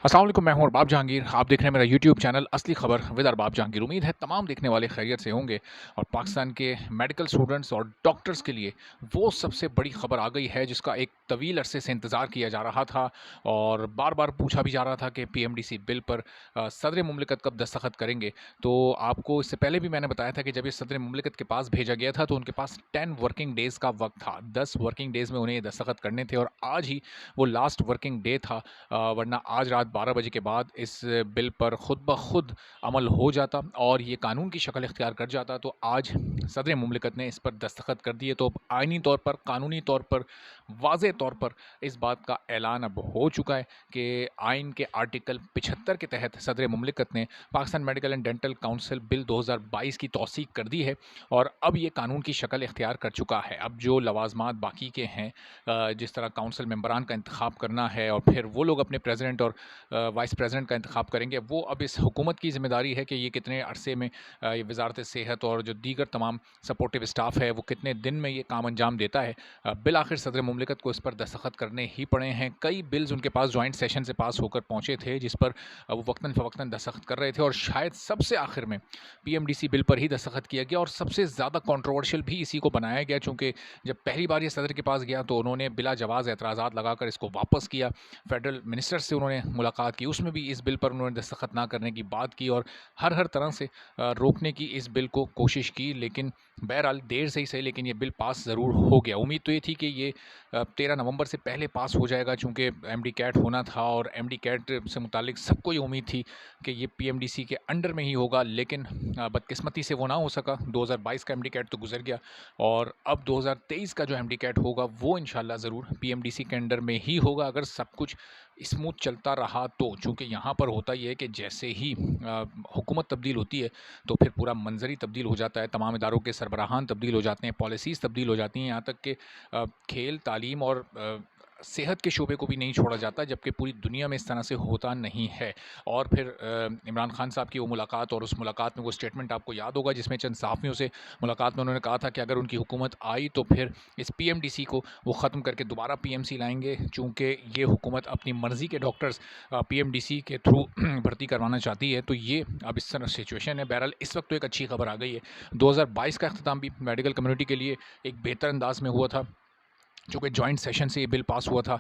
अस्सलाम वालेकुम, मैं हूं अरबाब जहांगीर। आप देख रहे हैं मेरा यूट्यूब चैनल असली खबर विद अरबाब जहांगीर। उम्मीद है तमाम देखने वाले खैरियत से होंगे और पाकिस्तान के मेडिकल स्टूडेंट्स और डॉक्टर्स के लिए वो सबसे बड़ी खबर आ गई है जिसका एक तवील अरसे से इंतज़ार किया जा रहा था और बार बार पूछा भी जा रहा था कि पीएमडीसी बिल पर सदर मुमलिकत कब दस्तखत करेंगे। तो आपको इससे पहले भी मैंने बताया था कि जब ये सदर मुमलिकत के पास भेजा गया था तो उनके पास 10 वर्किंग डेज़ का वक्त था। 10 वर्किंग डेज़ में उन्हें ये दस्तखत करने थे और आज ही वो लास्ट वर्किंग डे था। वरना आज रात 12 बजे के बाद इस बिल पर खुद ब खुद अमल हो जाता और ये कानून की शक्ल इख्तियार कर जाता। तो आज सदर मुमलिकत ने इस पर दस्तखत कर दिए। तो अब आइनी तौर पर, कानूनी तौर पर, वाज़े तौर पर इस बात का ऐलान अब हो चुका है कि आइन के आर्टिकल 75 के तहत सदर मुमलिकत ने Pakistan medical and dental council bill 2022 की तौसीक कर दी है और अब ये कानून की शक्ल इख्तियार कर चुका है। अब जो लवाजमात बाकी के हैं, जिस तरह काउंसिल मेंबरान का इंतखाब करना है और फिर वो लोग अपने प्रेसिडेंट और वाइस प्रेसिडेंट का इंतखाब करेंगे, वो अब इस हुकूमत की ज़िम्मेदारी है कि ये कितने अरसे में ये वजारत सेहत और जो दीगर तमाम सपोर्टिव स्टाफ है वो कितने दिन में ये काम अंजाम देता है। बिल आखिर सदर मुमलिकत को इस पर दस्तखत करने ही पड़े हैं। कई बिल्स उनके पास जॉइंट सेशन से पास होकर पहुँचे थे जिस पर वो वक्तन फ़वक्तन दस्तखत कर रहे थे और शायद सबसे आखिर में पीएमडीसी बिल पर ही दस्तखत किया गया और सबसे ज़्यादा कंट्रोवर्शियल भी इसी को बनाया गया, चूँकि जब पहली बार ये सदर के पास गया तो उन्होंने बिला जवाज़ एतराज़ात लगाकर इसको वापस किया। फेडरल मिनिस्टर से उन्होंने मुलाकात की, उसमें भी इस बिल पर उन्होंने दस्तखत ना करने की बात की और हर तरह से रोकने की इस बिल को कोशिश की। लेकिन बहरहाल देर से ही सही, लेकिन ये बिल पास ज़रूर हो गया। उम्मीद तो ये थी कि ये 13 नवंबर से पहले पास हो जाएगा, चूँकि एमडी कैट होना था और एमडी कैट से मुतालिक सबको ये उम्मीद थी कि ये पीएमडीसी के अंडर में ही होगा। लेकिन बदकिस्मती से वो ना हो सका। 2022 का एमडी कैट तो गुजर गया और अब 2023 का जो एमडी कैट होगा वो इंशाल्लाह ज़रूर पीएमडीसी के अंडर में ही होगा, अगर सब कुछ स्मूथ चलता रहा तो। चूँकि यहाँ पर होता ये है कि जैसे ही हुकूमत तब्दील होती है तो फिर पूरा मंजर ही तब्दील हो जाता है, तमाम इदारों के सरबराहान तब्दील हो जाते हैं, पॉलिसीज़ तब्दील हो जाती हैं, यहाँ तक कि खेल, तालीम और सेहत के शोबे को भी नहीं छोड़ा जाता, जबकि पूरी दुनिया में इस तरह से होता नहीं है। और फिर इमरान खान साहब की वो मुलाकात और उस मुलाकात में वो स्टेटमेंट आपको याद होगा जिसमें चंद सहाफ़ियों से मुलाकात में उन्होंने कहा था कि अगर उनकी हुकूमत आई तो फिर इस पीएमडीसी को वो ख़त्म करके दोबारा पीएमसी लाएंगे, चूँकि ये हुकूमत अपनी मर्ज़ी के डॉक्टर्स पीएमडीसी के थ्रू भर्ती करवाना चाहती है। तो ये अब इस तरह सिचुएशन है। बहरहाल इस वक्त तो एक अच्छी खबर आ गई है। 2022 का अख्ताम भी मेडिकल कम्युनिटी के लिए एक बेहतर अंदाज में हुआ था, चूँकि जॉइंट सेशन से ये बिल पास हुआ था।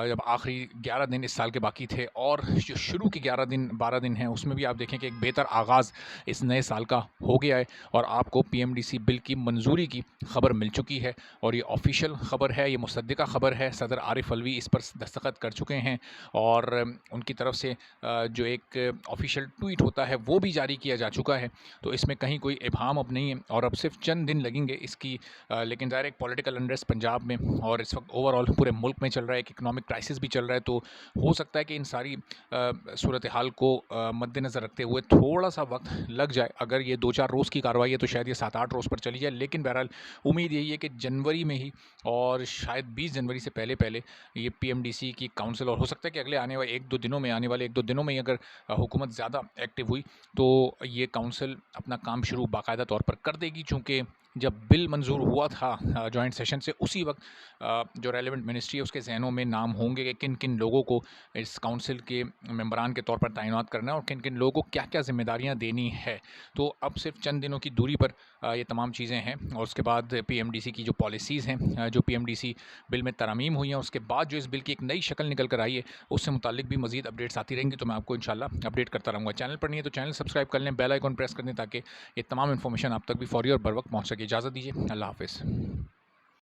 जब आखिरी 11 दिन इस साल के बाकी थे और जो शुरू के 11 दिन 12 दिन हैं उसमें भी आप देखें कि एक बेहतर आगाज़ इस नए साल का हो गया है और आपको पीएमडीसी बिल की मंजूरी की खबर मिल चुकी है और ये ऑफिशियल खबर है, ये मुसद्दिक़ा खबर है। सदर आरिफ अलवी इस पर दस्तखत कर चुके हैं और उनकी तरफ से जो एक ऑफिशियल ट्वीट होता है वो भी जारी किया जा चुका है। तो इसमें कहीं कोई इबहम अब नहीं है और अब सिर्फ चंद दिन लगेंगे इसकी। लेकिन ज़ाहिर एक पॉलिटिकल अनरेस्ट पंजाब में और इस वक्त ओवरऑल पूरे मुल्क में चल रहा है, एक इकोनॉमिक क्राइसिस भी चल रहा है। तो हो सकता है कि इन सारी सूरत हाल को मद्देनज़र रखते हुए थोड़ा सा वक्त लग जाए। अगर ये 2-4 रोज़ की कार्रवाई है तो शायद ये 7-8 रोज़ पर चली जाए। लेकिन बहरहाल उम्मीद यही है कि जनवरी में ही और शायद 20 जनवरी से पहले पहले ये पीएमडीसी की काउंसिल, और हो सकता है कि अगले आने वाले 1-2 दिनों में, आने वाले 1-2 दिनों में ही अगर हुकूमत ज़्यादा एक्टिव हुई तो ये काउंसिल अपना काम शुरू बाकायदा तौर पर कर देगी। चूँकि जब बिल मंजूर हुआ था जॉइंट सेशन से उसी वक्त जो रेलेवेंट मिनिस्ट्री है उसके ज़हनों में नाम होंगे कि किन किन लोगों को इस काउंसिल के मेंबरान के तौर पर तैनात करना है और किन किन लोगों को क्या क्या जिम्मेदारियां देनी है। तो अब सिर्फ चंद दिनों की दूरी पर ये तमाम चीज़ें हैं और उसके बाद पीएमडीसी की जो पॉलिसीज़ हैं, जो पीएमडीसी बिल में तरमीम हुई हैं, उसके बाद जो इस बिल की एक नई शक्ल निकल कर आई है उससे मुतालिक भी मज़ीद अपडेट्स आती रहेंगी। तो मैं आपको इंशाल्लाह अपडेट करता रहूँगा। चैनल पर नहीं है तो चैनल सब्सक्राइब कर लें, बेल आइकन प्रेस कर दें ताकि ये तमाम इन्फॉर्मेशन आप तक भी फौरी और बर वक्त पहुँच सके। इजाज़त दीजिए, अल्लाह हाफ़िज़।